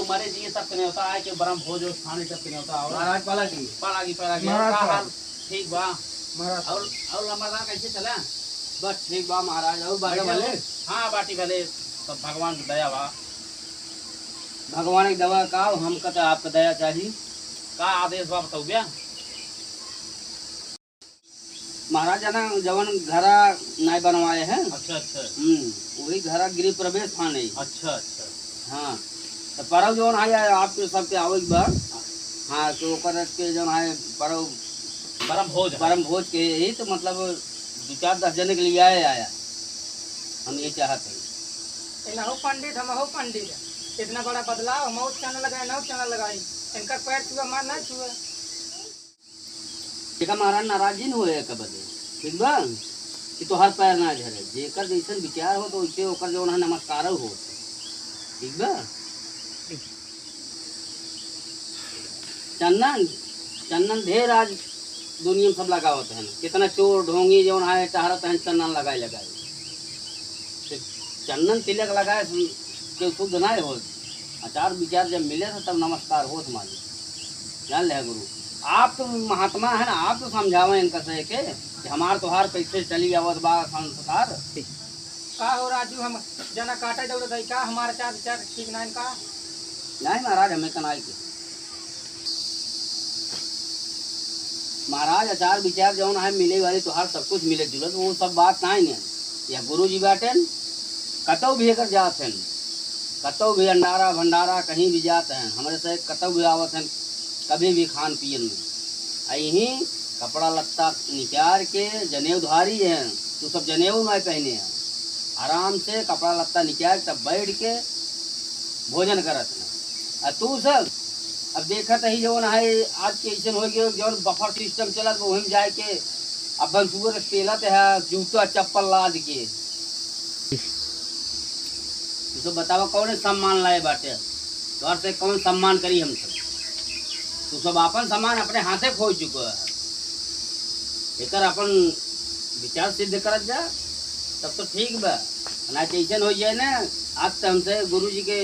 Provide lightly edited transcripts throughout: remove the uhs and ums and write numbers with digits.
मरे जी तक नहीं होता है कि बरम भोज खाने तक नहीं होता। और महाराज पलटी पलागी पलागी महाराज का का। हाल ठीक बा। महाराज और लंबादार कैसे चला? बस ठीक बा महाराज। और बाटे वाले हाँ बाटी भले सब भगवान की दया बा। भगवान की दवा का हम कहते आपका दया चाहिए। का आदेश बा बताऊ भैया। महाराज ना जवन घरा नहीं बनवाए हैं। अच्छा अच्छा वही घरा गृह प्रवेश थाने। अच्छा अच्छा हाँ तो पर्व जौन है आपके सबके आवे के बाद। हाँ तो ओकर के जौन है पर्व परम भोज के यही तो मतलब 2-4-10 जने के लिए आया हम ये चाहते हैं। हो पंडित हम हो पंडित इतना बड़ा बदलाव हम चना लगाए ना चना लगाई इनका पैर छुआ मार ना छुआ। देखा महाराज नाराजी न होए का बदे ठीक बा कि तोहार पैर ना झरे जेकर जैसन विचार हो तो वैसे ओकर जौन है नमस्कार हो ठीक बा। चंदन चंदन ढेर आज दुनिया में सब लगावत है कितना चोर ढोंगी जौन है टहरत है चंदन लगाए चंदन तिलक लगाए के शुद्ध ना हो आचार विचार जब मिले तो तब नमस्कार हो तुम्हारी जान ले गुरु। आप तो महात्मा है ना आप तो समझावे इनका सही के कि हमार तोहार कैसे चली आवत बा संस्कार। का हो राजू हम जना काटे दौड़ गई का हमारा चार विचार ठीक ना इनका नहीं महाराज हमें कनाई के महाराज आचार विचार जौन है मिले वाली तोहार सब कुछ मिले जुले तो वो सब बात नहीं है। या गुरु जी बैठन कतौ भी अगर जाते हैं कतौ भी अंडारा भंडारा कहीं भी जाते हैं हमारे से कतौ भी आवत हैं कभी भी खान पियन में यही कपड़ा लत्ता निकाल के जनेऊ धारी है तो सब जनेऊ नहीं पहने हैं आराम से कपड़ा लत्ता निकाल तब बैठ के भोजन करत है। तू सब अब देखा ही जौन है आज के ऐसा हो गया जौन बफर सिस्टम चलत वहीं जाए के अपन सुअर पेलत है जूता चप्पल लाद के तो बतावा कौन सम्मान लाए बाटे तोहर से कौन सम्मान करी हम सब तो सब अपन सम्मान अपने हाथे खो चुका है एक अपन विचार सिद्ध करत जा तब तो ठीक बा ना कैसन हो जाए ना आज तो हमसे गुरु जी के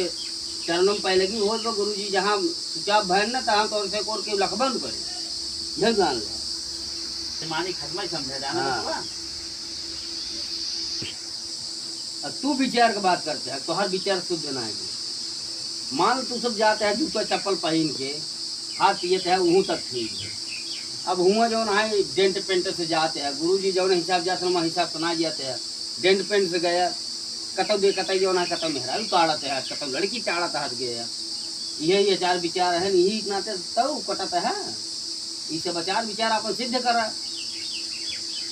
चरणों में पहले की हो तो गुरु जी जहाँ चुपचाप भैन ना तहाँ तो से कोर के लखबंद करे यह जान ले मानी खत्म ही समझा जाना। हाँ। तू विचार की बात करते है तो हर विचार शुद्ध ना है। मान तू सब जाते हैं जूता चप्पल पहन के हाथ पिए है वहाँ तक ठीक है। अब हुआ जो है डेंट पेंट से जाते हैं गुरु जी जो हिसाब जाते हैं हिसाब सुना जाते हैं डेंट पेंट से गया कतौ दे कतई जो है कतौ मेहरा ताड़त है कतौ लड़की ताड़त हाथ गया यही आचार विचार है यही नाते तब कटत है इसे विचार विचार अपन सिद्ध कर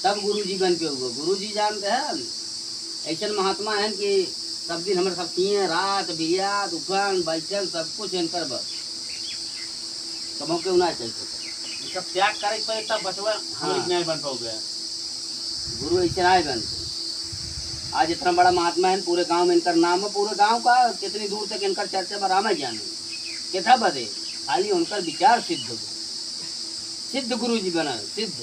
तब गुरु जी बन के हुआ। गुरु जी जानते हैं ऐसा महात्मा है कि सब दिन हमारे सब किए रात बियात उफान बैठल सब कुछ इनकर बस कमो के ना चलते सब त्याग करे पे तब बचवा हाँ। नहीं बन पाओगे। गुरु ऐसे ना बनते आज इतना बड़ा महात्मा है पूरे गांव में इनका नाम है पूरे गांव का कितनी दूर तक इनका चर्चा में राम ज्ञान कितना बदे खाली उनका विचार सिद्ध गुरु जी बना सिद्ध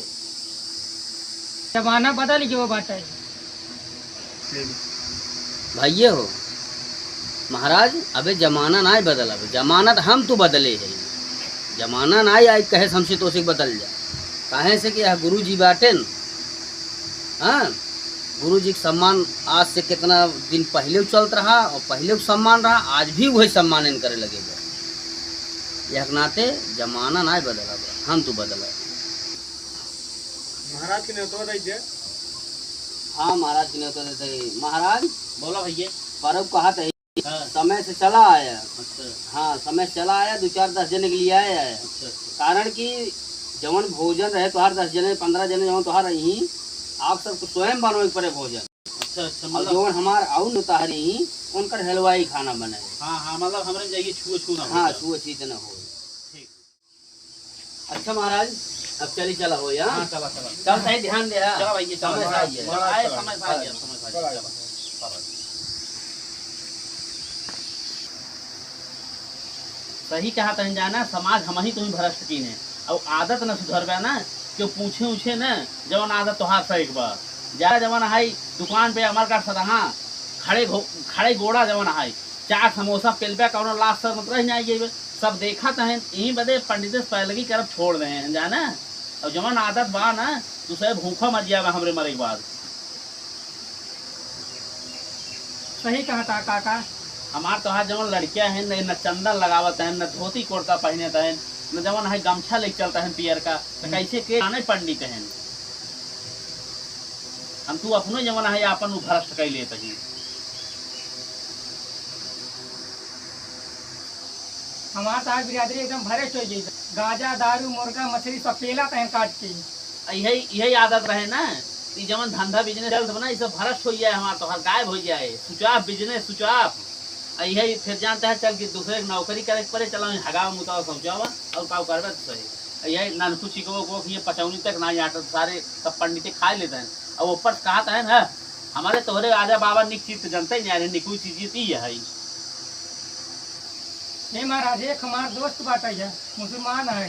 जमाना बदल गया बात है भैया हो महाराज अबे जमाना ना बदल अब जमाना हम तो बदले है जमाना ना आई कहे हमसे तो बदल जा कहे से कि यह गुरु जी बाटे न हाँ गुरु जी का सम्मान आज से कितना दिन पहले चलत रहा और पहले सम्मान रहा आज भी वही सम्मान इन करे लगेगा यह नाते जमाना ना बदला हम तो बदला। महाराज के न्योता दे हाँ महाराज के न्योता देते महाराज बोला भैया पर्व कहा था हाँ। समय से चला आया अच्छा हाँ समय से चला आया 2-4-10 जने के लिए आया है अच्छा कारण कि जवन भोजन रहे तो हर 10 जने 15 जने जवन तो हर रही आप सबको स्वयं बनवे पड़े भोजन अच्छा अच्छा और मतलब जवन हमार आउन उतार रही उनकर हलवाई खाना बनाए हाँ हाँ मतलब हमारे जाइए छू ना हाँ छुआ छीत न हो। ठीक अच्छा महाराज अब चली चला हो यार हाँ चला चला चल सही ध्यान दे चला भैया चला समय से आइए। आए समय से आइए समय से आइए चला। सही चाहते हैं जाना समाज हम ही तुम्हें भ्रष्ट की ने और आदत न सुधरबे ना क्यों पूछे उछे न जवन आदत तोहार सही बा जा जवन हाई दुकान पे हमार का सदहा खड़े गोड़ा जवन हाई चार समोसा पेलबे कौन लास्ट सर मत रह जाइए सब देखा तो है यही बदे पंडित पहले की करब छोड़ दे हैं जाना। और जवन आदत बा ना तू सब भूखा मर जाएगा हमरे मरे के बाद। सही कहा था काका। हमार तो हाथ जवन लड़कियां हैं न चंदन लगावत है न धोती कुर्ता पहनत है न जवन है गमछा लेके चलता है पियर का तो कैसे के आने पंडित हैं हम तू अपनो जवन है अपन भ्रष्ट कर लेते ही। हमारा तो आज बिरादरी एकदम भरे हो गई। गाजा दारू मुर्गा मछली सब पेला तहन काट के। यही आदत रहे ना कि जवन धंधा बिजनेस चलत ना ये सब भ्रष्ट हो जाए हमारा तो हर गायब हो जाए सुचाप बिजनेस सुचाप। यही फिर जानते हैं चल कि दूसरे नौकरी करे पड़े चलो हगाव मुताव समझावा और काव करवे तो सही। यही ननकू चिको को ये पचौनी तक ना आटा सारे सब पंडित खा लेते हैं और ऊपर कहा है ना हमारे तोहरे आजा बाबा निक चीज जनता ही नहीं निकू चीज ही है। नहीं महाराज एक हमार दोस्त बाटा है मुसलमान है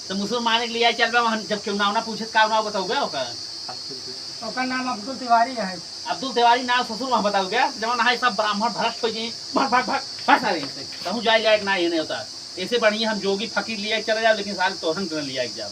तो मुसलमान के लिए चल हम जब क्यों नाम ना पूछे का नाम बताओगे ओकर नाम अब्दुल तिवारी है। अब्दुल तिवारी नाम ससुर वहाँ बताओगे जब ना सब ब्राह्मण भ्रष्ट हो जाए भाग भाग भाग भाग सारे से कहूँ जाए लायक ना ये नहीं होता। ऐसे बढ़िया हम जोगी फकीर लिया चले जाओ लेकिन सारे तोहन कर लिया जाओ।